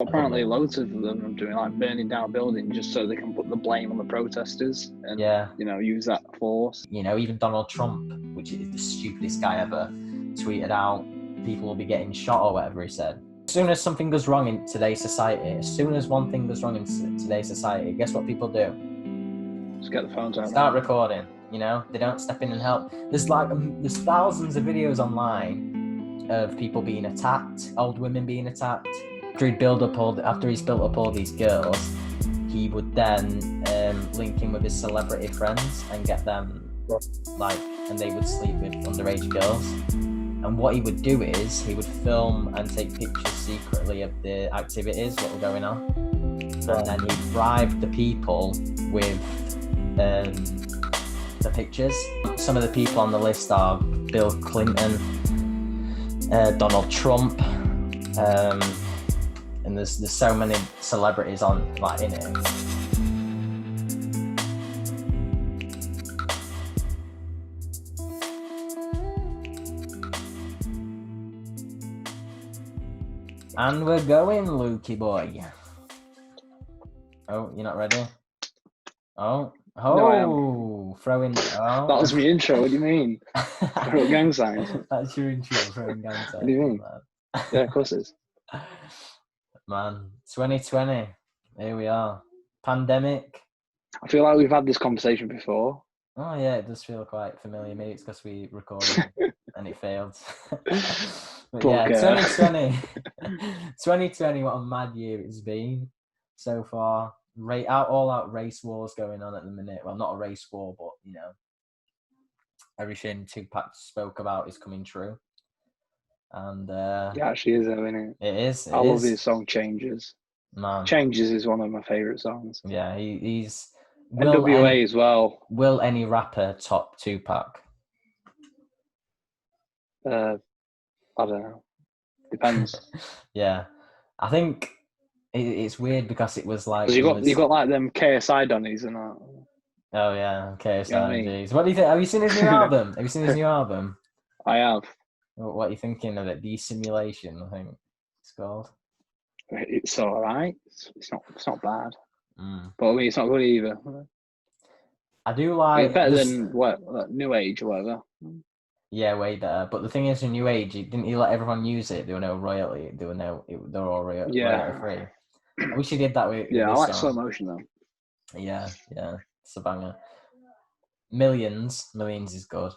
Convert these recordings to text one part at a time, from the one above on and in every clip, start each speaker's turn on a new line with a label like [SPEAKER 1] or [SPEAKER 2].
[SPEAKER 1] Apparently, loads of them are doing like burning down buildings just so they can put the blame on the protesters and use that force.
[SPEAKER 2] Even Donald Trump, which is the stupidest guy ever, tweeted out people will be getting shot or whatever he said. As soon as something goes wrong in today's society, as soon as one thing goes wrong in today's society, guess what people do?
[SPEAKER 1] Just get the phones out.
[SPEAKER 2] Start recording. They don't step in and help. There's thousands of videos online of people being attacked, old women being attacked. After he's built up all these girls, he would then link in with his celebrity friends and get them and they would sleep with underage girls. And what he would do is he would film and take pictures secretly of the activities, what were going on, and then he'd bribe the people with the pictures. Some of the people on the list are Bill Clinton, Donald Trump, and there's so many celebrities on in it. And we're going, Lukey boy. Oh, you're not ready? Oh,
[SPEAKER 1] no,
[SPEAKER 2] throwing. Oh.
[SPEAKER 1] That was my intro. What do you mean? Gang signs.
[SPEAKER 2] That's your intro, throwing gang signs.
[SPEAKER 1] What do you mean? Yeah, of course it is.
[SPEAKER 2] Man, 2020, here we are. Pandemic.
[SPEAKER 1] I feel like we've had this conversation before.
[SPEAKER 2] Oh yeah, it does feel quite familiar. Maybe it's because we recorded and it failed. But yeah, 2020. 2020, what a mad year it's been so far. All out race wars going on at the minute. Well, not a race war, but everything Tupac spoke about is coming true. And
[SPEAKER 1] it actually is, though, isn't it?
[SPEAKER 2] It is.
[SPEAKER 1] I love his song Changes.
[SPEAKER 2] Man,
[SPEAKER 1] Changes is one of my favourite songs.
[SPEAKER 2] Yeah, he's.
[SPEAKER 1] NWA as well.
[SPEAKER 2] Will any rapper top Tupac?
[SPEAKER 1] I don't know. Depends.
[SPEAKER 2] Yeah, I think it's weird because it was like
[SPEAKER 1] you got like them KSI Donnies and that.
[SPEAKER 2] Oh yeah, KSI. You know what I mean? What do you think? Have you seen his new album? Have you seen his new album?
[SPEAKER 1] I have.
[SPEAKER 2] What are you thinking of it? Desimulation, I think it's called.
[SPEAKER 1] It's all right. It's not bad. But I mean, it's not good either.
[SPEAKER 2] I do like
[SPEAKER 1] it's better than New Age or whatever.
[SPEAKER 2] Yeah, way better. But the thing is, in New Age, didn't he let everyone use it? There were no royalty. They're all royalty free. I wish he did that with.
[SPEAKER 1] Yeah, I like slow motion though.
[SPEAKER 2] Yeah, it's a banger. Millions is good.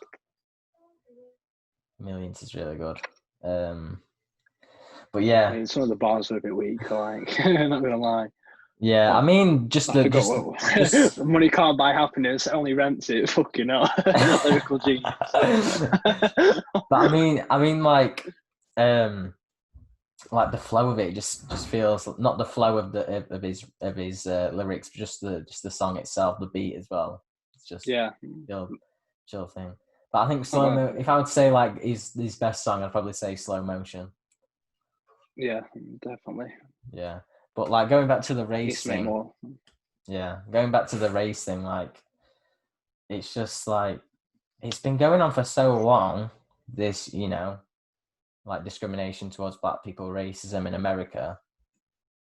[SPEAKER 2] Millions is really good. But yeah,
[SPEAKER 1] I mean, some of the bars are a bit weak. Like, I'm not gonna lie.
[SPEAKER 2] Yeah, I mean, just
[SPEAKER 1] money can't buy happiness, only rents it. Fucking hell, lyrical genius.
[SPEAKER 2] But I mean, like the flow of it just feels not the flow of his lyrics, just the song itself, the beat as well. It's just chill thing. But I think if I would say like his best song, I'd probably say Slow Motion.
[SPEAKER 1] Yeah, definitely.
[SPEAKER 2] Yeah. But like going back to the race thing, like it's just like it's been going on for so long. This, like discrimination towards black people, racism in America,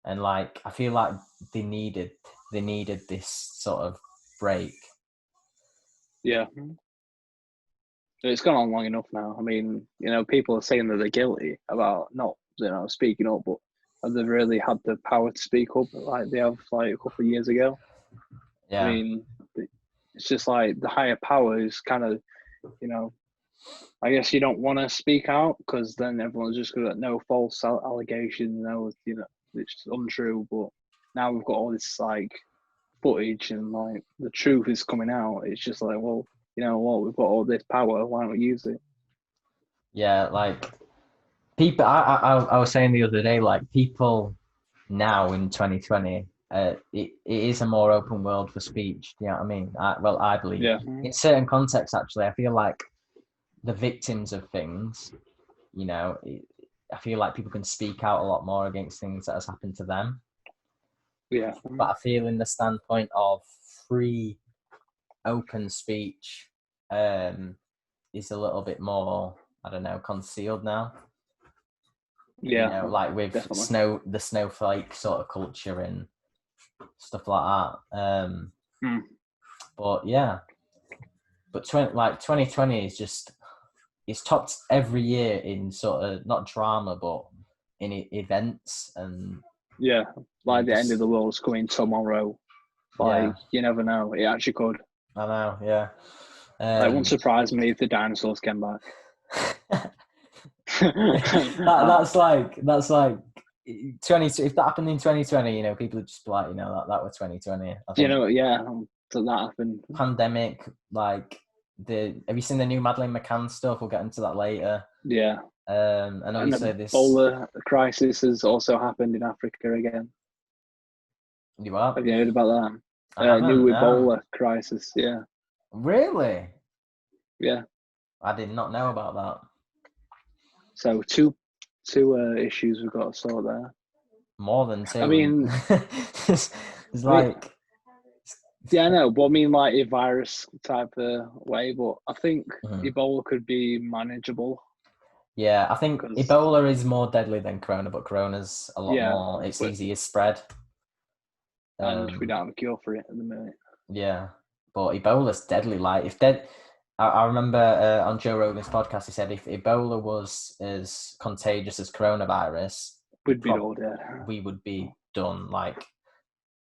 [SPEAKER 2] and like I feel like they needed this sort of break.
[SPEAKER 1] Yeah, it's gone on long enough now. I mean, people are saying that they're guilty about not, speaking up, but have they really had the power to speak up like they have like a couple of years ago?
[SPEAKER 2] Yeah.
[SPEAKER 1] I mean, it's just like the higher power is kind of, I guess you don't want to speak out because then everyone's just going to no false allegations, it's untrue. But now we've got all this like footage and like the truth is coming out. It's just like, well, you know what? We've got all this power. Why don't we use it?
[SPEAKER 2] Yeah, like people. I was saying the other day, like people now in 2020, it is a more open world for speech. You know what I mean? I believe.
[SPEAKER 1] Yeah.
[SPEAKER 2] In certain contexts, actually, I feel like the victims of things, I feel like people can speak out a lot more against things that has happened to them.
[SPEAKER 1] Yeah.
[SPEAKER 2] But I feel in the standpoint of free, open speech is a little bit more, I don't know, concealed now.
[SPEAKER 1] Yeah,
[SPEAKER 2] like with
[SPEAKER 1] definitely.
[SPEAKER 2] the snowflake sort of culture and stuff like that. But yeah, but 2020 is just, it's topped every year in sort of not drama but in events, and
[SPEAKER 1] Yeah, like the end of the world's coming tomorrow. Like you never know, it actually could.
[SPEAKER 2] I know, yeah.
[SPEAKER 1] Like, it wouldn't surprise me if the dinosaurs came back.
[SPEAKER 2] that's like 20. If that happened in 2020, people would just be like, that was 2020. I think,
[SPEAKER 1] that happened.
[SPEAKER 2] Pandemic, like have you seen the new Madeleine McCann stuff? We'll get into that later.
[SPEAKER 1] Yeah.
[SPEAKER 2] And obviously
[SPEAKER 1] the Ebola crisis has also happened in Africa again.
[SPEAKER 2] You are?
[SPEAKER 1] Have you heard about
[SPEAKER 2] that?
[SPEAKER 1] New Ebola crisis, yeah.
[SPEAKER 2] Really?
[SPEAKER 1] Yeah.
[SPEAKER 2] I did not know about that.
[SPEAKER 1] So two issues we've got to sort there.
[SPEAKER 2] More than two.
[SPEAKER 1] I mean,
[SPEAKER 2] it's like...
[SPEAKER 1] Yeah, I know, but I mean, like a virus type of way, but I think Ebola could be manageable.
[SPEAKER 2] Yeah, I think Ebola is more deadly than Corona, but Corona's a lot more, it's easier spread.
[SPEAKER 1] And we don't have a cure for it at the minute.
[SPEAKER 2] Yeah, but Ebola's deadly. Like, I remember on Joe Rogan's podcast, he said if Ebola was as contagious as coronavirus,
[SPEAKER 1] we'd be all dead.
[SPEAKER 2] We would be done. Like,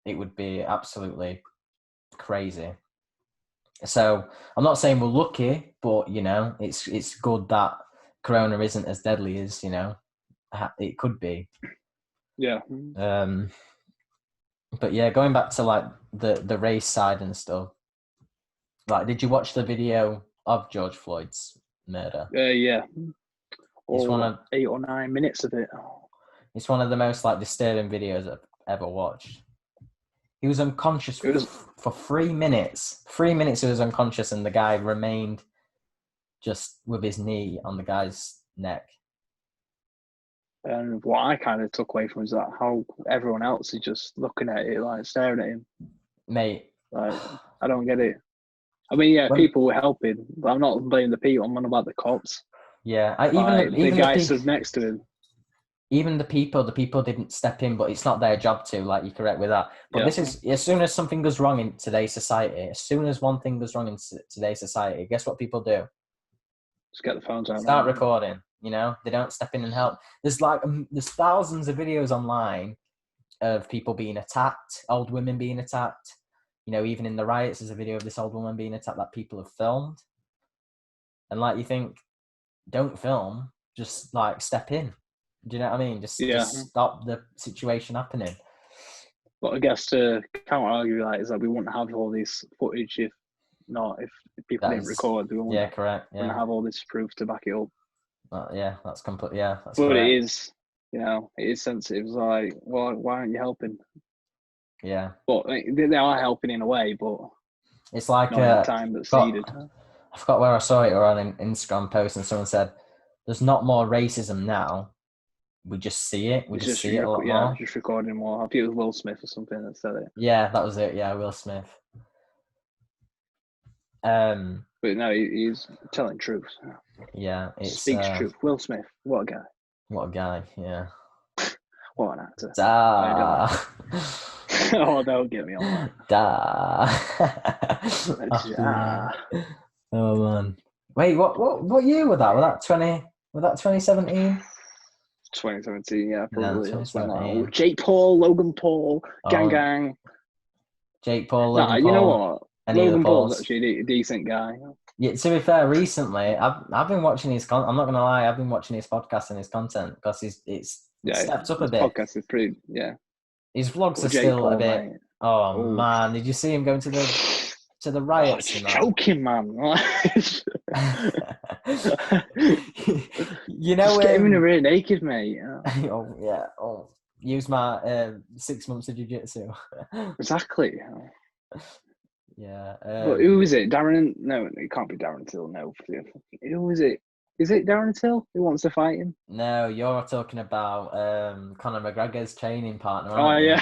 [SPEAKER 2] it would be absolutely crazy. So I'm not saying we're lucky, but it's good that Corona isn't as deadly as it could be.
[SPEAKER 1] Yeah.
[SPEAKER 2] But yeah, going back to like the race side and stuff. Like, did you watch the video of George Floyd's murder?
[SPEAKER 1] Yeah.
[SPEAKER 2] It's one of
[SPEAKER 1] 8 or 9 minutes of it.
[SPEAKER 2] It's one of the most like disturbing videos I've ever watched. He was unconscious for 3 minutes. 3 minutes he was unconscious, and the guy remained just with his knee on the guy's neck.
[SPEAKER 1] And what I kind of took away from is that how everyone else is just looking at it, like staring at him.
[SPEAKER 2] Mate.
[SPEAKER 1] Like, I don't get it. I mean, people were helping, but I'm not blaming the people. I'm on about the cops.
[SPEAKER 2] Yeah,
[SPEAKER 1] even the guy stood next to him.
[SPEAKER 2] Even the people didn't step in, but it's not their job to. Like, you're correct with that. But this is, as soon as something goes wrong in today's society, as soon as one thing goes wrong in today's society, guess what people do?
[SPEAKER 1] Just get the phones out.
[SPEAKER 2] Start recording. They don't step in and help. There's thousands of videos online of people being attacked, old women being attacked. Even in the riots, there's a video of this old woman being attacked that people have filmed. And like, you think, don't film, just like step in. Do you know what I mean? Just stop the situation happening.
[SPEAKER 1] But I guess to counter argue that is that we wouldn't have all this footage if people didn't record. We wouldn't,
[SPEAKER 2] correct. Yeah,
[SPEAKER 1] wouldn't have all this proof to back it up.
[SPEAKER 2] That's complete. Yeah, that's
[SPEAKER 1] but
[SPEAKER 2] correct.
[SPEAKER 1] It is, it is sensitive. It's like, well, why aren't you helping?
[SPEAKER 2] Yeah,
[SPEAKER 1] but they are helping in a way, but
[SPEAKER 2] it's like
[SPEAKER 1] not in the time that's needed.
[SPEAKER 2] I forgot where I saw it, or on an Instagram post, and someone said, "There's not more racism now. We just see it. We just see it a lot more.
[SPEAKER 1] Just recording more." I think it was Will Smith or something that said it.
[SPEAKER 2] Yeah, that was it. Yeah, Will Smith.
[SPEAKER 1] But no, he's telling truth.
[SPEAKER 2] Yeah, it
[SPEAKER 1] speaks truth. Will Smith, what a guy.
[SPEAKER 2] What a guy. Yeah.
[SPEAKER 1] What an actor.
[SPEAKER 2] Oh,
[SPEAKER 1] don't get me on that.
[SPEAKER 2] Oh man. Wait, what year was that? Was that 2017?
[SPEAKER 1] 2017, yeah, probably.
[SPEAKER 2] 2017.
[SPEAKER 1] Jake Paul, Logan Paul, gang.
[SPEAKER 2] Jake Paul, Logan Paul.
[SPEAKER 1] You know what? Logan Paul's actually a decent guy.
[SPEAKER 2] Yeah, to be fair, recently I've been watching his I'm not gonna lie, I've been watching his podcast and his content because it's stepped up a bit.
[SPEAKER 1] Podcast is pretty,
[SPEAKER 2] His vlogs are still a bit. Mate. Oh man, did you see him going to the riots?
[SPEAKER 1] Oh, joking, man.
[SPEAKER 2] Just
[SPEAKER 1] get him in a rear naked, mate.
[SPEAKER 2] Oh yeah. Oh, use my 6 months of jiu-jitsu.
[SPEAKER 1] Exactly.
[SPEAKER 2] Yeah.
[SPEAKER 1] But who is it? Darren? No, it can't be Darren Till. No. Who is it? Is it Darren Till who wants to fight him?
[SPEAKER 2] No, you're talking about Conor McGregor's training partner.
[SPEAKER 1] Oh yeah.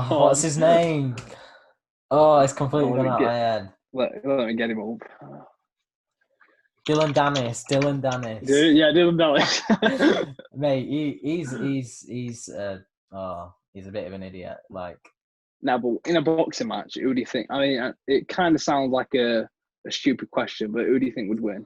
[SPEAKER 2] What's his name? Oh, it's completely gone out of my head.
[SPEAKER 1] Let me get him up.
[SPEAKER 2] Dylan Dennis.
[SPEAKER 1] Yeah, Dylan Dennis.
[SPEAKER 2] Mate, he's a bit of an idiot. Like,
[SPEAKER 1] now, but in a boxing match, who do you think? I mean, it kind of sounds like a stupid question, but who do you think would win?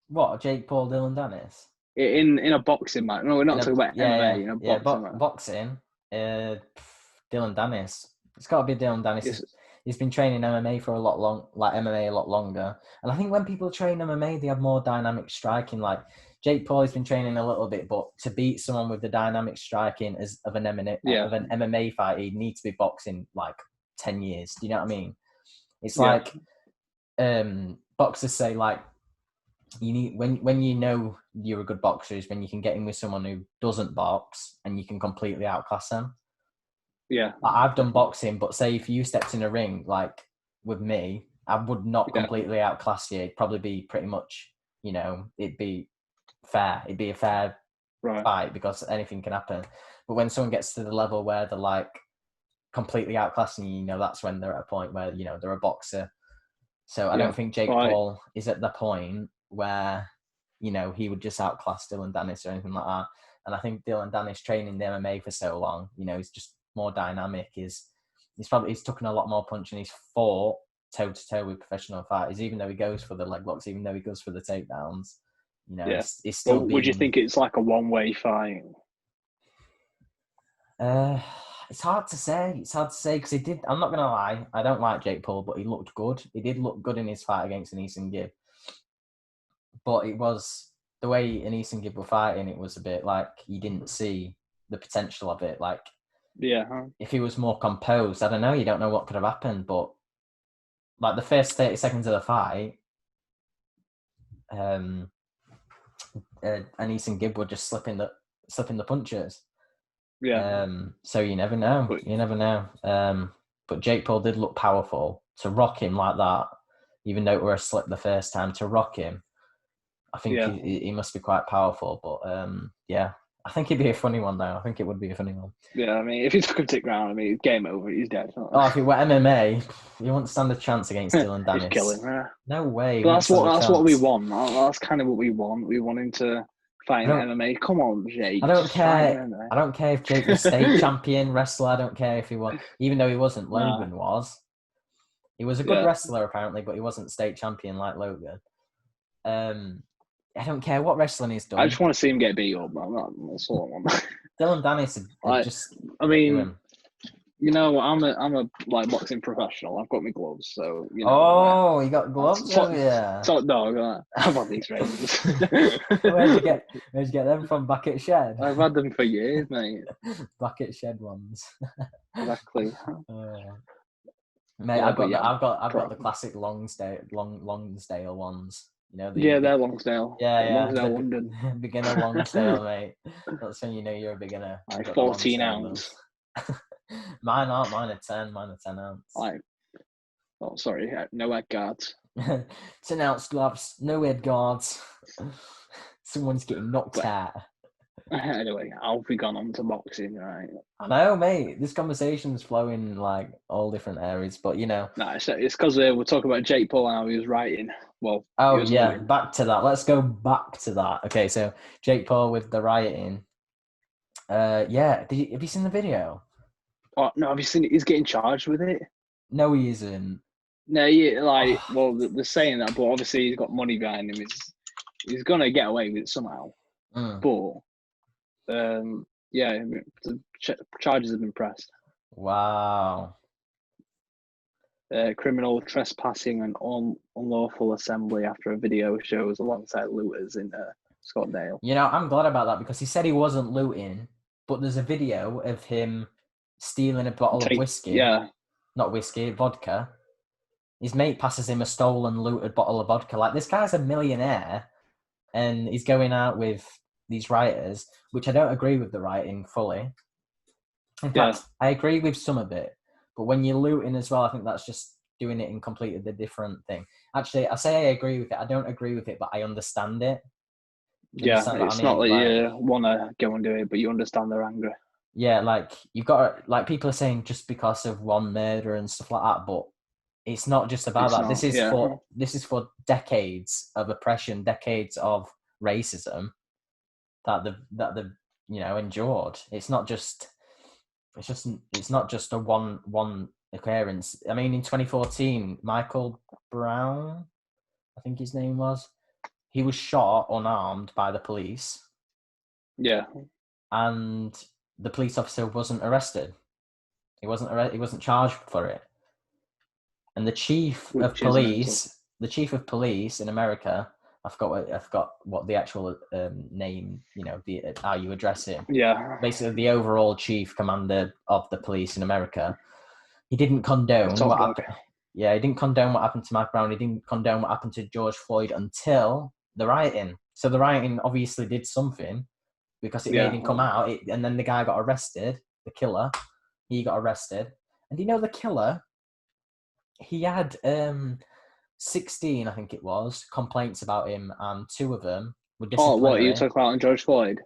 [SPEAKER 2] what, Jake Paul, Dylan Dennis?
[SPEAKER 1] In a boxing match. No, we're not talking about MMA. In a boxing match.
[SPEAKER 2] Boxing. Dylan Dennis. It's got to be Dylan Dennis.
[SPEAKER 1] Yes.
[SPEAKER 2] He's been training MMA for MMA a lot longer. And I think when people train MMA, they have more dynamic striking. Like Jake Paul has been training a little bit, but to beat someone with the dynamic striking of an MMA fight, he'd need to be boxing like 10 years. Do you know what I mean? It's like boxers say, like, you need when you know you're a good boxer is when you can get in with someone who doesn't box and you can completely outclass them.
[SPEAKER 1] Yeah,
[SPEAKER 2] I've done boxing, but say if you stepped in a ring like with me, I would not completely outclass you. It'd probably be pretty much, it'd be fair. It'd be a fair fight because anything can happen. But when someone gets to the level where they're like completely outclassing you, that's when they're at a point where they're a boxer. So I don't think Jake Paul is at the point where he would just outclass Dylan Dennis or anything like that. And I think Dylan Dennis training the MMA for so long, he's just more dynamic. He's taken a lot more punch and he's fought toe to toe with professional fighters, even though he goes for the leg locks, even though he goes for the takedowns. He's still.
[SPEAKER 1] Well, would you think it's like a one-way fight?
[SPEAKER 2] It's hard to say. Because he did. I'm not gonna lie. I don't like Jake Paul, but he looked good. He did look good in his fight against Anison Gibb. But it was the way Anison Gibb were fighting. It was a bit like you didn't see the potential of it. Like, if he was more composed, I don't know. You don't know what could have happened. But like the first 30 seconds of the fight, Anison Gibb were just slipping the punches.
[SPEAKER 1] Yeah.
[SPEAKER 2] So you never know. But Jake Paul did look powerful. To rock him like that, even though it were a slip the first time, to rock him, I think he must be quite powerful. But I think it'd be a funny one though. I think it would be a funny one.
[SPEAKER 1] Yeah, I mean, if he took him to the ground, I mean, game over. He's dead.
[SPEAKER 2] Oh, if it were MMA, you wouldn't stand a chance against Dylan Dennis.
[SPEAKER 1] Just kill him. Yeah.
[SPEAKER 2] No way.
[SPEAKER 1] But that's what we want. That's kind of what we want. We want him to fight in MMA. Come on, Jake.
[SPEAKER 2] I don't care. I don't care if Jake was state champion wrestler. I don't care if he was, even though he wasn't. Logan was. He was a good wrestler apparently, but he wasn't state champion like Logan. I don't care what wrestling he's done.
[SPEAKER 1] I just want to see him get beat up, man. That's all I want.
[SPEAKER 2] Dylan Dennis
[SPEAKER 1] I mean, I'm a like boxing professional. I've got my gloves, so
[SPEAKER 2] Oh, you got gloves? Yeah.
[SPEAKER 1] Top dog. I've had these razors.
[SPEAKER 2] Where'd you get them from? Bucket Shed.
[SPEAKER 1] I've had them for years, mate.
[SPEAKER 2] Bucket Shed ones.
[SPEAKER 1] Exactly.
[SPEAKER 2] Mate, I've got the classic Longsdale ones.
[SPEAKER 1] They're Longsdale. Longsdale, London.
[SPEAKER 2] Beginner Longsdale, mate. That's when you're a beginner.
[SPEAKER 1] Like 14 ounce.
[SPEAKER 2] Mine aren't. Mine are 10. Mine are 10 ounce.
[SPEAKER 1] Sorry, no head guards.
[SPEAKER 2] 10 ounce gloves, no head guards. Someone's getting knocked out.
[SPEAKER 1] Anyway, I'll be gone on to boxing, right?
[SPEAKER 2] I know, mate. This conversation's flowing like all different areas, but
[SPEAKER 1] No, it's because we're talking about Jake Paul and how he was writing. Well,
[SPEAKER 2] back to that. Let's go back to that. Okay, so Jake Paul with the rioting. Have you seen the video?
[SPEAKER 1] Oh no, have you seen it? He's getting charged with it.
[SPEAKER 2] No, he isn't.
[SPEAKER 1] No, well, they're saying that, but obviously he's got money behind him. He's gonna get away with it somehow. But the charges have been pressed.
[SPEAKER 2] Wow.
[SPEAKER 1] Criminal trespassing and unlawful assembly after a video shows alongside looters in Scottsdale.
[SPEAKER 2] I'm glad about that because he said he wasn't looting, but there's a video of him stealing a bottle of whiskey. Yeah. Not whiskey, vodka. His mate passes him a stolen, looted bottle of vodka. Like, this guy's a millionaire and he's going out with these rioters, which I don't agree with the rioting fully. In fact, I agree with some of it. But when you're looting as well, I think that's just doing it in completely different thing. Actually, I say I agree with it. I don't agree with it, but I understand it.
[SPEAKER 1] It's not that you want to go and do it, but you understand their anger.
[SPEAKER 2] Yeah, like, you've got to, like, people are saying just because of one murder and stuff like that, but it's not just about
[SPEAKER 1] It's
[SPEAKER 2] that.
[SPEAKER 1] not,
[SPEAKER 2] This is for decades of oppression, decades of racism that they've endured. It's not just a one occurrence. I mean, in 2014, Michael Brown, I think his name was, he was shot unarmed by the police.
[SPEAKER 1] Yeah.
[SPEAKER 2] And the police officer wasn't arrested. He wasn't charged for it. And the chief of police in America, I forgot what the actual name, how you address him.
[SPEAKER 1] Yeah.
[SPEAKER 2] Basically, the overall chief commander of the police in America, he didn't condone what happened. Yeah, he didn't condone what happened to Mike Brown. He didn't condone what happened to George Floyd until the rioting. So the rioting obviously did something because it made him come out. And then the guy got arrested, the killer. He got arrested. And the killer, he had 16, I think it was, complaints about him, and 2 of them were disciplinary.
[SPEAKER 1] Oh, what you talk about on George Floyd?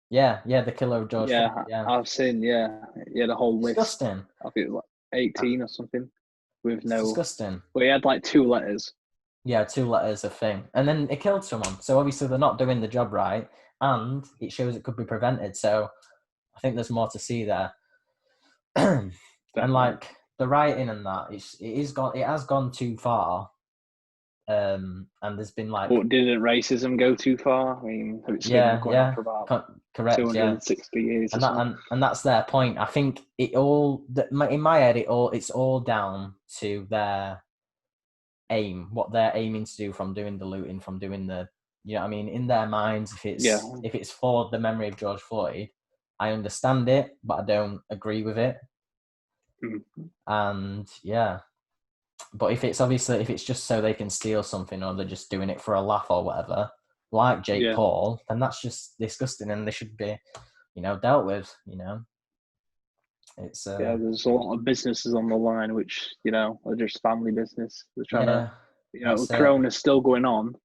[SPEAKER 2] Yeah, the killer of George Floyd. Yeah,
[SPEAKER 1] I've seen, the whole list.
[SPEAKER 2] Disgusting.
[SPEAKER 1] I think it was like 18 or something. With no.
[SPEAKER 2] Disgusting.
[SPEAKER 1] Well, he had like 2 letters.
[SPEAKER 2] Yeah, 2 letters of thing. And then it killed someone. So obviously they're not doing the job right, and it shows it could be prevented. So I think there's more to see there. And like the writing and that, it has gone too far. And there's been like.
[SPEAKER 1] But didn't racism go too far? I mean, it's been going on for about
[SPEAKER 2] correct,
[SPEAKER 1] 260 years.
[SPEAKER 2] And that's their point. I think in my head, it's all down to their aim, what they're aiming to do from doing the looting, from doing the, in their minds, if it's for the memory of George Floyd, I understand it, but I don't agree with it.
[SPEAKER 1] Mm-hmm.
[SPEAKER 2] And but if it's just so they can steal something, or they're just doing it for a laugh or whatever, like Jake Paul, then that's just disgusting, and they should be, dealt with. It's
[SPEAKER 1] there's a lot of businesses on the line which are just family business. They're trying to, Corona's still going on,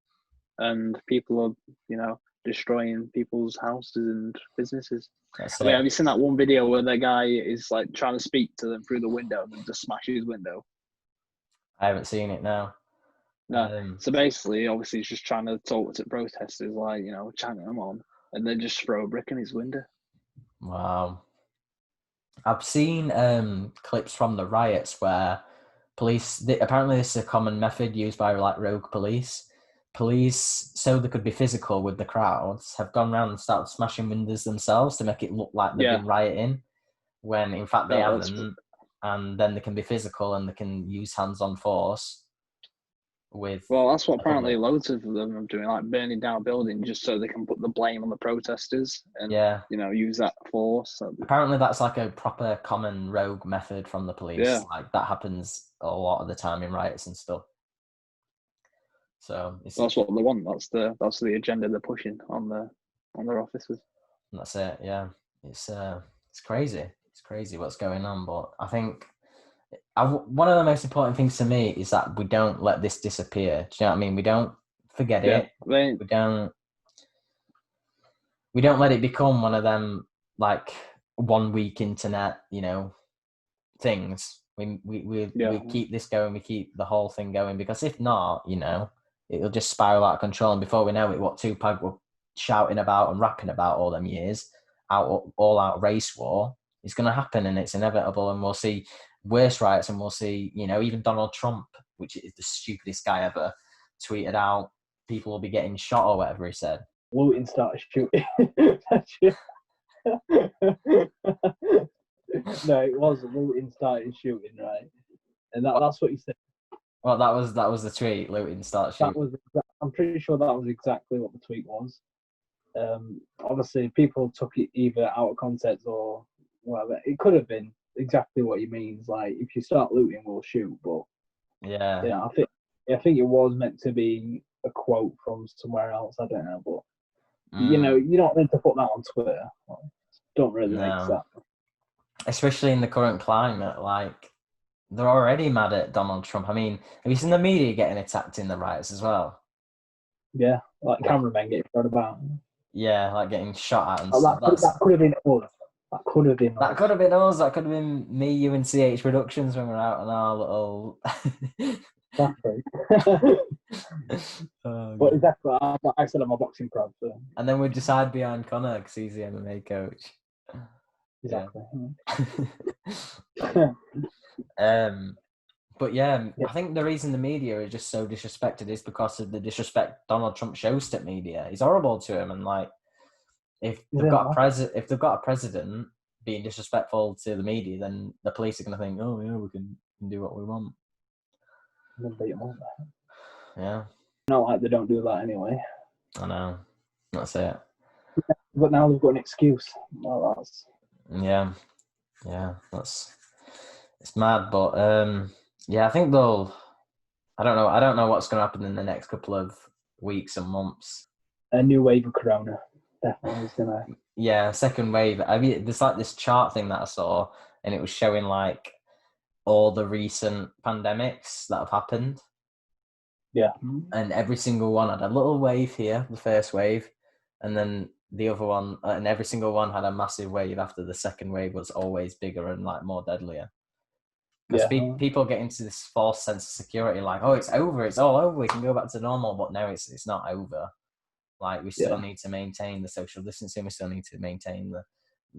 [SPEAKER 1] and people are destroying people's houses and businesses. Have you seen that one video where that guy is like trying to speak to them through the window and just smashes his window?
[SPEAKER 2] I haven't seen it now.
[SPEAKER 1] No. So basically, obviously, he's just trying to talk to protesters, like, chanting them on, and then just throw a brick in his window.
[SPEAKER 2] Wow. I've seen clips from the riots where police, apparently this is a common method used by like rogue police. Police, so they could be physical with the crowds, have gone around and started smashing windows themselves to make it look like they've been rioting, when in fact they haven't. And then they can be physical and they can use hands-on force with.
[SPEAKER 1] Well, that's what apparently loads of them are doing, like burning down buildings just so they can put the blame on the protesters and use that force.
[SPEAKER 2] Apparently, that's like a proper common rogue method from the police.
[SPEAKER 1] Yeah.
[SPEAKER 2] Like that happens a lot of the time in riots and stuff. So
[SPEAKER 1] that's what they want. That's the agenda they're pushing on their officers.
[SPEAKER 2] And that's it. Yeah, it's crazy. It's crazy what's going on, but I think one of the most important things to me is that we don't let this disappear. Do you know what I mean? We don't forget it. We don't let it become one of them like 1 week internet, things. We keep this going. We keep the whole thing going, because if not, it'll just spiral out of control. And before we know it, what Tupac were shouting about and rapping about all them years, all out race war, is going to happen, and it's inevitable. And we'll see worse riots, and we'll see, even Donald Trump, which is the stupidest guy ever, tweeted out people will be getting shot or whatever he said.
[SPEAKER 3] Looting started shooting. No, it was looting started shooting, right? And that's what he said.
[SPEAKER 2] Well, that was the tweet. Looting started shooting.
[SPEAKER 3] I'm pretty sure that was exactly what the tweet was. Obviously, people took it either out of context or whatever. It could have been exactly what he means. Like, if you start looting, we'll shoot. But I think it was meant to be a quote from somewhere else. I don't know, but you don't need to put that on Twitter. Don't really make that.
[SPEAKER 2] Especially in the current climate, like they're already mad at Donald Trump. I mean, have you seen the media getting attacked in the riots as well?
[SPEAKER 3] Yeah, like cameramen getting thrown about.
[SPEAKER 2] Yeah, like getting shot at and
[SPEAKER 3] stuff. That could have been us. That could have been.
[SPEAKER 2] That could have been us. That could have been me, you, and CH Productions when we're out on our little.
[SPEAKER 3] Exactly.
[SPEAKER 2] Oh,
[SPEAKER 3] But
[SPEAKER 2] God.
[SPEAKER 3] exactly, I said I'm a boxing prod, so
[SPEAKER 2] And then we just hide behind Connor because he's the MMA coach.
[SPEAKER 3] exactly.
[SPEAKER 2] But yeah,
[SPEAKER 3] Yeah.
[SPEAKER 2] I think the reason the media is just so disrespected is because of the disrespect Donald Trump shows to media. He's horrible to him, and like if they've got a president being disrespectful to the media, then the police are going to think, oh yeah, we can do what we want. Yeah,
[SPEAKER 3] Not like they don't do that anyway.
[SPEAKER 2] I know. That's it.
[SPEAKER 3] But now they've got an excuse. Well, that's
[SPEAKER 2] Yeah, it's mad, but yeah, I think they'll. I don't know what's going to happen in the next couple of weeks and months.
[SPEAKER 3] a new wave of corona. Definitely is gonna.
[SPEAKER 2] Yeah, second wave. I mean, there's like this chart thing that I saw, and it was showing like all the recent pandemics that have happened,
[SPEAKER 3] Yeah.
[SPEAKER 2] and every single one had a little wave here, the first wave, and then the other one, and every single one had a massive wave after the second wave was always bigger and like more deadlier. Because people get into this false sense of security, like, oh, it's over, it's all over, we can go back to normal. But no, it's not over. Like, we still need to maintain the social distancing. We still need to maintain the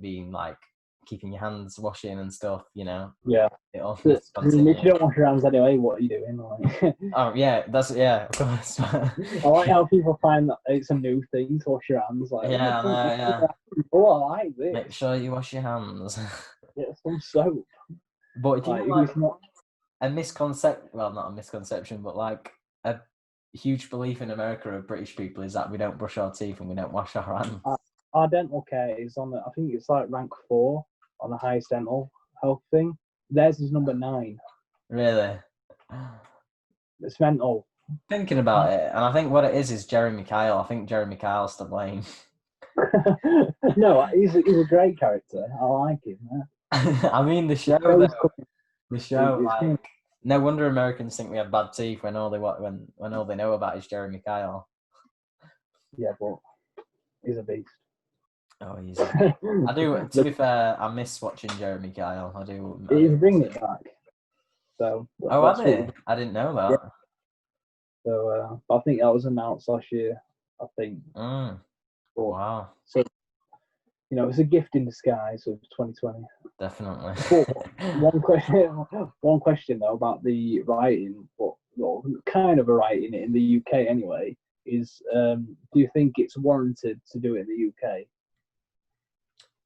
[SPEAKER 2] being like keeping your hands washing and stuff. You know.
[SPEAKER 3] Yeah.
[SPEAKER 2] It all
[SPEAKER 3] If you don't wash your hands anyway, what are you doing? Like,
[SPEAKER 2] oh yeah, of course.
[SPEAKER 3] I like how people find that it's a new thing to wash your hands. Like,
[SPEAKER 2] yeah.
[SPEAKER 3] Oh, I like this.
[SPEAKER 2] Make sure you wash your hands.
[SPEAKER 3] Get some soap.
[SPEAKER 2] But do you
[SPEAKER 3] Like,
[SPEAKER 2] know, like,
[SPEAKER 3] it's not.
[SPEAKER 2] a misconception? Well, not a misconception, but like a huge belief in America of British people is that we don't brush our teeth and we don't wash our hands.
[SPEAKER 3] Our dental care is on. I think it's like rank 4 on the highest dental health thing. Theirs is number 9.
[SPEAKER 2] Really?
[SPEAKER 3] It's mental.
[SPEAKER 2] Thinking about it, and I think what it is Jeremy Kyle. I think Jeremy Kyle's to blame.
[SPEAKER 3] No, he's a great character. I like him.
[SPEAKER 2] I mean, the show, like, no wonder Americans think we have bad teeth when all they know about is Jeremy Kyle.
[SPEAKER 3] Yeah, but he's a beast.
[SPEAKER 2] Oh, he's. I do. To be fair, I miss watching Jeremy Kyle. I do.
[SPEAKER 3] He's bringing it back. So.
[SPEAKER 2] Oh, have they? I didn't know that.
[SPEAKER 3] Yeah. So I think that was announced last year. I think.
[SPEAKER 2] But, wow.
[SPEAKER 3] So, you know, it's a gift in disguise of 2020.
[SPEAKER 2] Definitely.
[SPEAKER 3] But one question though about the writing, but well, kind of a writing in the UK anyway, is do you think it's warranted to do it in the UK?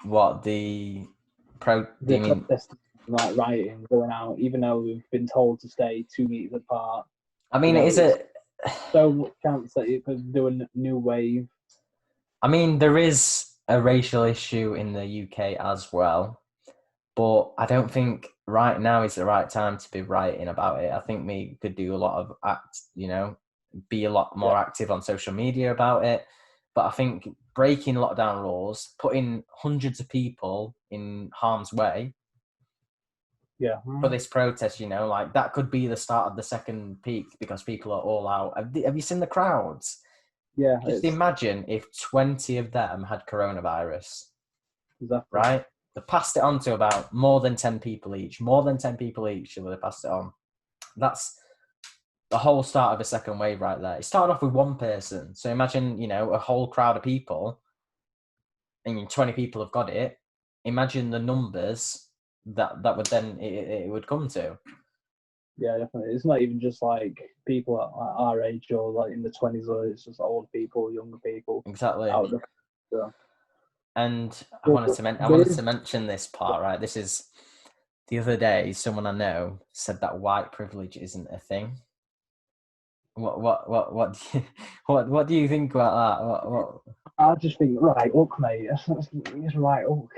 [SPEAKER 2] What the
[SPEAKER 3] like writing going out, even though we've been told to stay 2 meters apart?
[SPEAKER 2] I mean, is it
[SPEAKER 3] so much chance that it could do a new wave?
[SPEAKER 2] I mean, there is a racial issue in the UK as well, but I don't think right now is the right time to be writing about it. I think we could do a lot of be a lot more active on social media about it. But I think breaking lockdown rules, putting hundreds of people in harm's way for this protest, like that could be the start of the second peak because people are all out. Have you seen the crowds?
[SPEAKER 3] Yeah.
[SPEAKER 2] Just imagine if 20 of them had coronavirus.
[SPEAKER 3] Exactly.
[SPEAKER 2] Right? They passed it on to about more than 10 people each. More than 10 people each, so they passed it on. That's the whole start of a second wave right there. It started off with one person. So imagine, a whole crowd of people and 20 people have got it. Imagine the numbers that would then it would come to.
[SPEAKER 3] Yeah, definitely. It's not even just like people at our age or like in the 20s, or it's just old people, younger people.
[SPEAKER 2] Exactly.
[SPEAKER 3] So.
[SPEAKER 2] And I wanted to mention this part, right? This is the other day. Someone I know said that white privilege isn't a thing. What do you think about that? What?
[SPEAKER 3] I just think right hook, mate. It's right hook.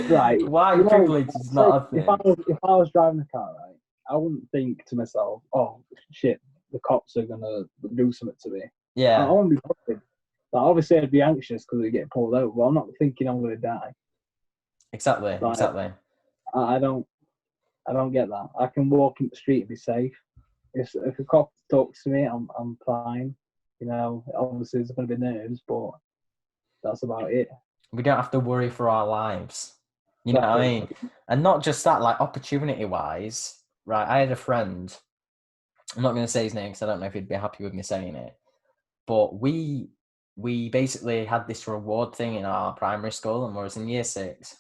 [SPEAKER 3] Right.
[SPEAKER 2] White privilege is not a thing.
[SPEAKER 3] If I was driving a car, right, I wouldn't think to myself, "Oh shit, the cops are gonna do something to me."
[SPEAKER 2] Yeah.
[SPEAKER 3] I wouldn't be worried. Like, obviously, I'd be anxious because they get pulled over. Well, I'm not thinking I'm gonna die.
[SPEAKER 2] Exactly.
[SPEAKER 3] Like,
[SPEAKER 2] exactly.
[SPEAKER 3] I don't get that. I can walk in the street and be safe. If a cop talks to me, I'm fine. Obviously there's gonna be nerves, but that's about it.
[SPEAKER 2] We don't have to worry for our lives. You know what I mean? And not just that, like opportunity-wise, right? I had a friend. I'm not going to say his name because I don't know if he'd be happy with me saying it. But we basically had this reward thing in our primary school, and we was in year 6.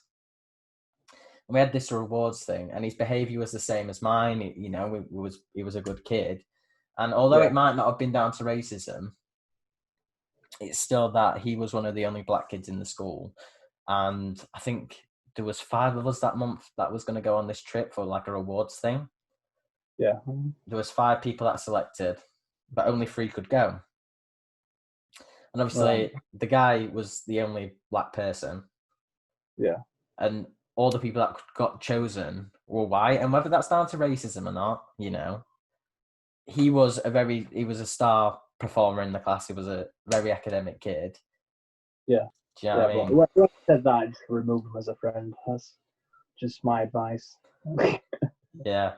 [SPEAKER 2] And we had this rewards thing, and his behaviour was the same as mine. He was a good kid, and although it might not have been down to racism, it's still that he was one of the only black kids in the school, and I think there was 5 of us that month that was going to go on this trip for like a rewards thing.
[SPEAKER 3] Yeah,
[SPEAKER 2] there was 5 people that selected, but only 3 could go. And obviously, the guy was the only black person.
[SPEAKER 3] Yeah.
[SPEAKER 2] And all the people that got chosen were white. And whether that's down to racism or not, he was a star performer in the class. He was a very academic kid.
[SPEAKER 3] Yeah.
[SPEAKER 2] Do you know what I mean?
[SPEAKER 3] When I said that, I just remove him as a friend. That's just my advice.
[SPEAKER 2] Yeah.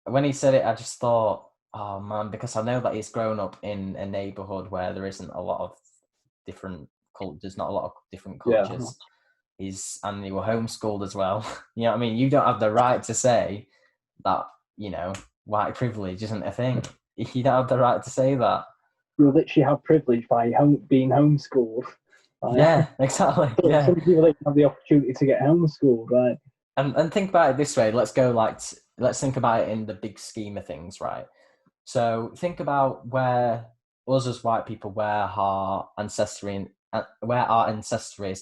[SPEAKER 2] When he said it, I just thought, oh man, because I know that he's grown up in a neighborhood where there isn't a lot of different cultures, there's not a lot of different cultures. Yeah. And they were homeschooled as well. You know what I mean? You don't have the right to say that, white privilege isn't a thing. You don't have the right to say that.
[SPEAKER 3] You literally have privilege by being homeschooled.
[SPEAKER 2] Right? Yeah, exactly. Yeah.
[SPEAKER 3] Some people have the opportunity to get homeschooled, right?
[SPEAKER 2] And think about it this way. Let's think about it in the big scheme of things, right? So think about where us as white people, where our ancestry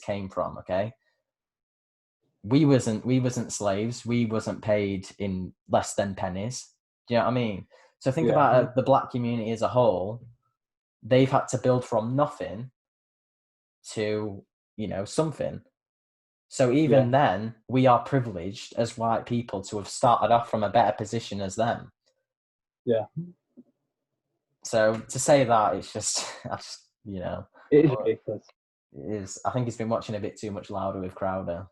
[SPEAKER 2] came from. Okay, we wasn't slaves. We wasn't paid in less than pennies. Do you know what I mean? So think about the black community as a whole. They've had to build from nothing to something. So even then, we are privileged as white people to have started off from a better position as them.
[SPEAKER 3] Yeah.
[SPEAKER 2] So to say that, it's just,
[SPEAKER 3] It is ridiculous.
[SPEAKER 2] It is. I think he's been watching a bit too much Louder with Crowder.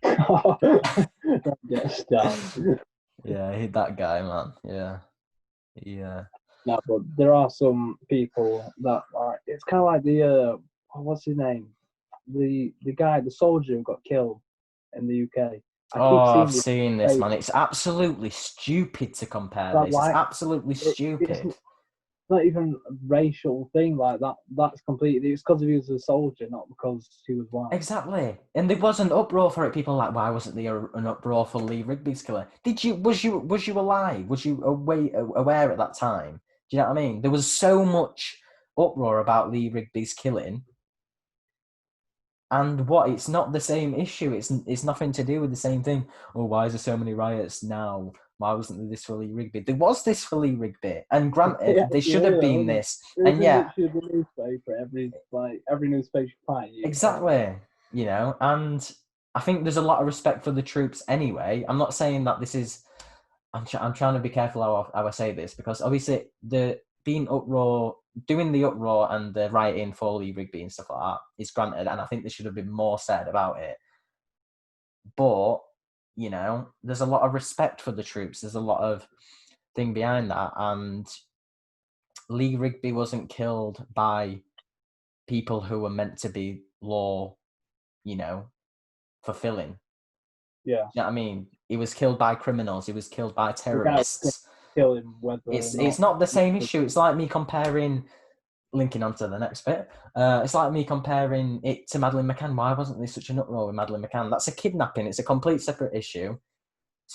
[SPEAKER 3] Get started.
[SPEAKER 2] Yeah, that guy, man. Yeah.
[SPEAKER 3] No, but there are some people that are. It's kind of like the what's his name? The guy, the soldier who got killed in the UK.
[SPEAKER 2] I've seen this, man. It's absolutely stupid to compare this. It's absolutely stupid.
[SPEAKER 3] It's not even a racial thing like that. That's completely. It's because he was a soldier, not because he was white.
[SPEAKER 2] Exactly. And there was an uproar for it. People were like, why wasn't there an uproar for Lee Rigby's killer? Was you alive? Was you aware at that time? Do you know what I mean? There was so much uproar about Lee Rigby's killing. And it's not the same issue. It's nothing to do with the same thing. Oh, why is there so many riots now? Why wasn't there this for Lee Rigby? There was this for Lee Rigby, and granted, there should have been this. And
[SPEAKER 3] literally the newspaper, every newspaper you find.
[SPEAKER 2] Exactly. And I think there's a lot of respect for the troops anyway. I'm not saying that this is. I'm trying to be careful how I say this, because obviously doing the uproar and the writing for Lee Rigby and stuff like that is granted, and I think there should have been more said about it. But, there's a lot of respect for the troops. There's a lot of thing behind that. And Lee Rigby wasn't killed by people who were meant to be law, fulfilling.
[SPEAKER 3] Yeah.
[SPEAKER 2] You know what I mean? He was killed by criminals. He was killed by terrorists.
[SPEAKER 3] Kill him
[SPEAKER 2] it's not the same issue. It's like me comparing, linking onto the next bit, it's like me comparing it to Madeleine McCann. Why wasn't there such an uproar with Madeleine McCann? That's a kidnapping. It's a complete separate issue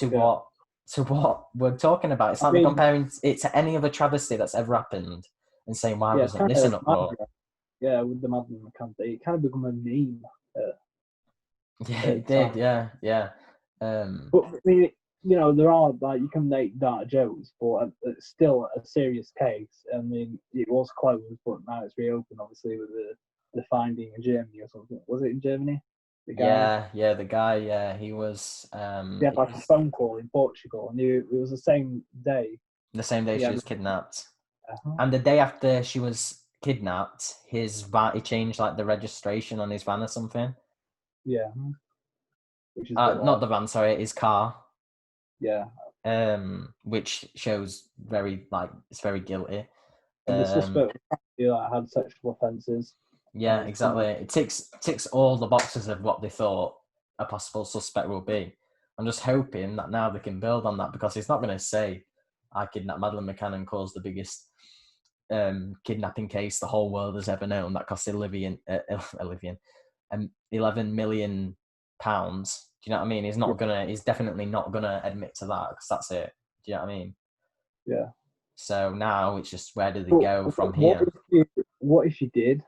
[SPEAKER 2] to what we're talking about. It's like me comparing it to any other travesty that's ever happened and saying, why wasn't this an uproar?
[SPEAKER 3] Yeah, with the Madeleine McCann thing, it kind of become a meme.
[SPEAKER 2] It did, yeah.
[SPEAKER 3] But I mean, there are you can make dark jokes, but it's still a serious case. I mean, it was closed, but now it's reopened, obviously, with the finding in Germany or something. Was it in Germany?
[SPEAKER 2] The guy, he was.
[SPEAKER 3] He had a phone call in Portugal, and it was the same day.
[SPEAKER 2] The same day she was kidnapped, and the day after she was kidnapped, he changed the registration on his van or something.
[SPEAKER 3] Yeah. Which is
[SPEAKER 2] not the van, sorry, his car.
[SPEAKER 3] Yeah.
[SPEAKER 2] Which shows it's very guilty.
[SPEAKER 3] And the suspect had sexual offences.
[SPEAKER 2] Yeah, exactly. It ticks all the boxes of what they thought a possible suspect will be. I'm just hoping that now they can build on that, because he's not going to say, I kidnapped Madeleine McCann and caused the biggest kidnapping case the whole world has ever known that cost 11 million pounds. Do you know what I mean? He's definitely not gonna admit to that, because that's it. Do you know what I mean?
[SPEAKER 3] Yeah.
[SPEAKER 2] So now it's just, where do they go from here?
[SPEAKER 3] What if she did?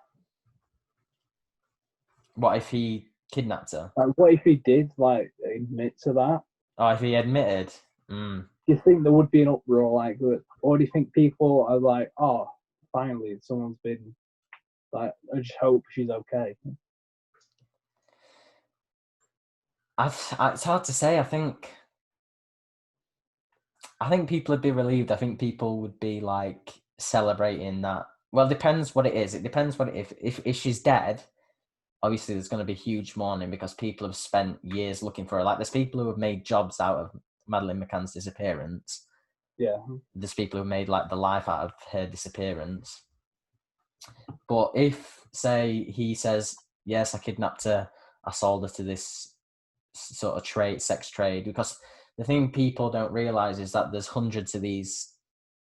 [SPEAKER 2] What if he kidnapped her?
[SPEAKER 3] Like, what if he did admit to that?
[SPEAKER 2] Oh, if he admitted?
[SPEAKER 3] Do you think there would be an uproar like that, or do you think people are like, oh, finally someone's been like, I just hope she's okay?
[SPEAKER 2] It's hard to say. I think people would be relieved. I think people would be like celebrating that. Well, it depends what it is. It depends what if she's dead. Obviously, there's going to be huge mourning, because people have spent years looking for her. Like, there's people who have made jobs out of Madeleine McCann's disappearance.
[SPEAKER 3] Yeah.
[SPEAKER 2] There's people who made like the life out of her disappearance. But if, say, he says, yes, I kidnapped her, I sold her to this sort of sex trade, because the thing people don't realize is that there's hundreds of these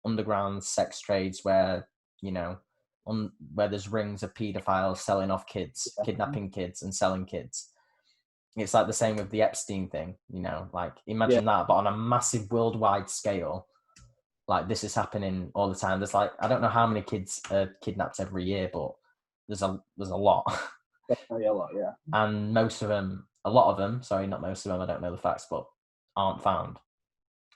[SPEAKER 2] underground sex trades where, you know, where there's rings of paedophiles selling off kids, kidnapping kids and selling kids. It's like the same with the Epstein thing, you know, like imagine that, but on a massive worldwide scale. Like, this is happening all the time. There's like, I don't know how many kids are kidnapped every year, but there's a lot.
[SPEAKER 3] Definitely a lot, yeah.
[SPEAKER 2] And a lot of them, sorry, not most of them, I don't know the facts, but aren't found.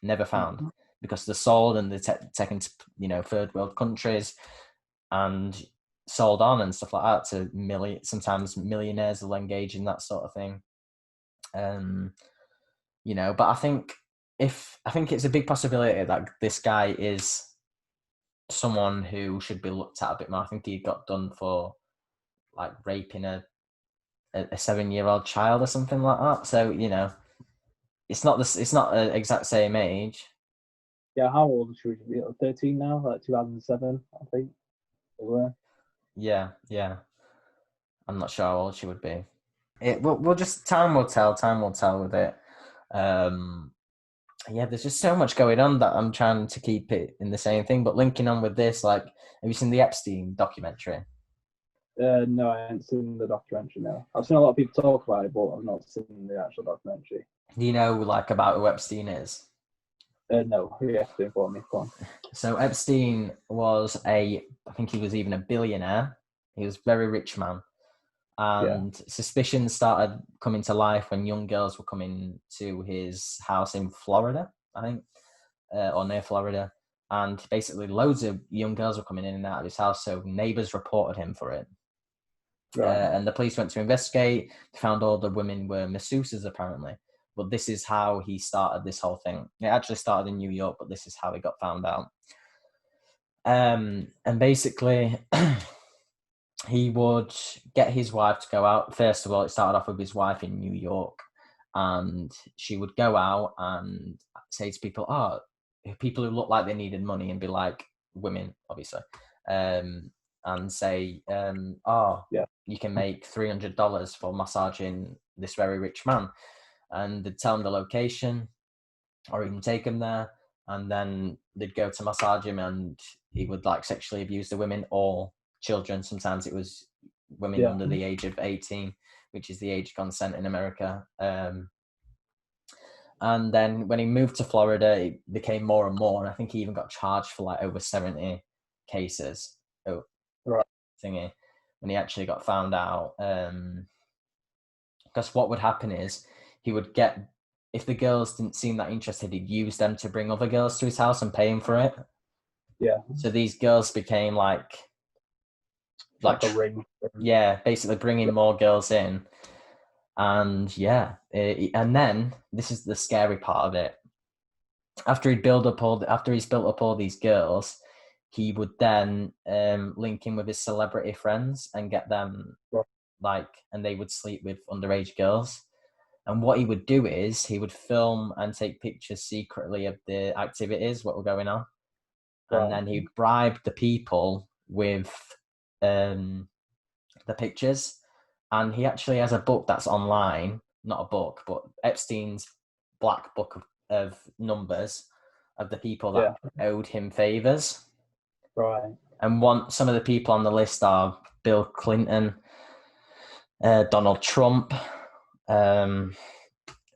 [SPEAKER 2] Never found. Because they're sold and they're taken to, you know, third world countries and sold on and stuff like that to sometimes millionaires will engage in that sort of thing. You know, but I think it's a big possibility that this guy is someone who should be looked at a bit more. I think he got done for like raping a 7-year-old child or something like that. So, you know, it's not the exact same age.
[SPEAKER 3] Yeah, how old should she be? 13 now, like 2007, I think.
[SPEAKER 2] Yeah. I'm not sure how old she would be. We'll just, time will tell with it. Yeah, there's just so much going on that I'm trying to keep it in the same thing. But linking on with this, like, have you seen the Epstein documentary?
[SPEAKER 3] No, I haven't seen the documentary. No, I've seen a lot of people talk about it, but I've not seen the actual documentary.
[SPEAKER 2] Do you know like about who Epstein is?
[SPEAKER 3] No, you have to inform me. Go on.
[SPEAKER 2] So Epstein was I think he was even a billionaire. He was a very rich man. And suspicions started coming to life when young girls were coming to his house in Florida, I think, or near Florida. And basically loads of young girls were coming in and out of his house, so neighbours reported him for it. Right. And the police went to investigate, found all the women were masseuses, apparently. But this is how he started this whole thing. It actually started in New York, but this is how he got found out. And basically... he would get his wife to go out. First of all, it started off with his wife in New York, and she would go out and say to people, people who look like they needed money, and be like, women, obviously, and say, you can make $300 for massaging this very rich man. And they'd tell him the location or even take him there, and then they'd go to massage him, and he would like sexually abuse the women or children. Sometimes it was women under the age of 18, which is the age of consent in America. And then when he moved to Florida, it became more and more. And I think he even got charged for like over 70 cases. Thingy, when he actually got found out. Because what would happen is he would get, if the girls didn't seem that interested, he'd use them to bring other girls to his house and pay him for it. Yeah. So these girls became like a ring. Yeah, basically bringing more girls in. And and then this is the scary part of it. After he's built up all these girls, he would then link in with his celebrity friends and get them and they would sleep with underage girls. And what he would do is he would film and take pictures secretly of the activities, what were going on. And then he'd bribe the people with the pictures. And he actually has a book that's online, not a book, but Epstein's black book of numbers of the people that owed him favors.
[SPEAKER 3] Right.
[SPEAKER 2] And some of the people on the list are Bill Clinton, Donald Trump, and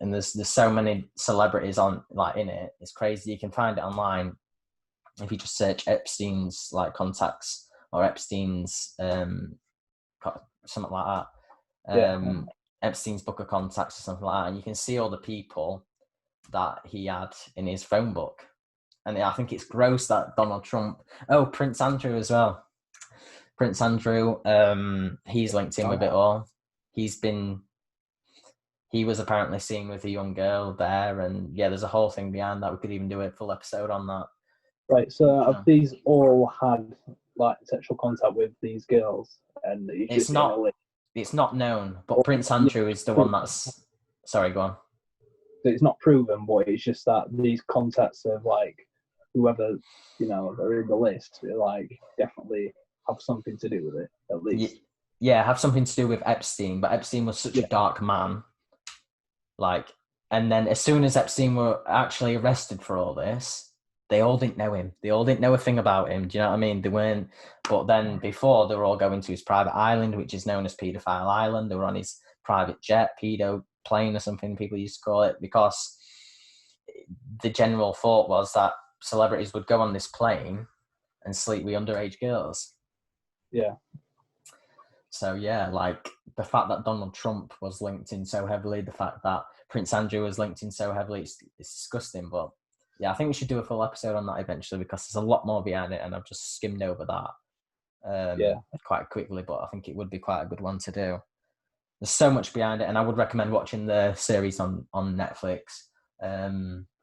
[SPEAKER 2] there's so many celebrities on like in it. It's crazy. You can find it online if you just search Epstein's like contacts or Epstein's something like that. Epstein's book of contacts or something like that, and you can see all the people that he had in his phone book. And I think it's gross that Donald Trump, Prince Andrew as well. Prince Andrew, he's linked in with it all. He was apparently seen with a young girl there, and yeah, there's a whole thing behind that. We could even do a full episode on that.
[SPEAKER 3] Right, so have these all had like sexual contact with these girls? And
[SPEAKER 2] it's not known, but Prince Andrew is the one that's... Sorry, go on.
[SPEAKER 3] So it's not proven, but it's just that these contacts of like whoever, you know, are in the list, like definitely have something to do with it, at least.
[SPEAKER 2] Yeah, have something to do with Epstein, but Epstein was such a dark man. Like, and then as soon as Epstein were actually arrested for all this, they all didn't know him. They all didn't know a thing about him. Do you know what I mean? They weren't. But then before, they were all going to his private island, which is known as Paedophile Island. They were on his private jet, pedo plane or something people used to call it, because the general thought was that celebrities would go on this plane and sleep with underage girls.
[SPEAKER 3] Yeah.
[SPEAKER 2] So yeah, like the fact that Donald Trump was linked in so heavily, the fact that Prince Andrew was linked in so heavily, it's disgusting. But yeah, I think we should do a full episode on that eventually, because there's a lot more behind it, and I've just skimmed over that quite quickly, but I think it would be quite a good one to do. There's so much behind it, and I would recommend watching the series on Netflix.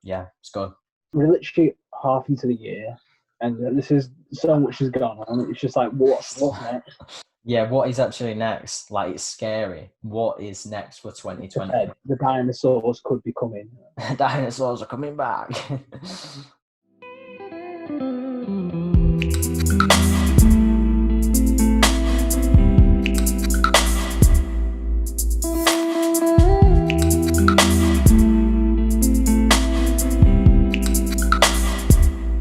[SPEAKER 2] Yeah, it's good.
[SPEAKER 3] We're literally half into the year, and this is so much has gone on. It's just like, what's next?
[SPEAKER 2] Yeah, what is actually next? Like, it's scary. What is next for 2020?
[SPEAKER 3] The dinosaurs could be coming.
[SPEAKER 2] Dinosaurs are coming back.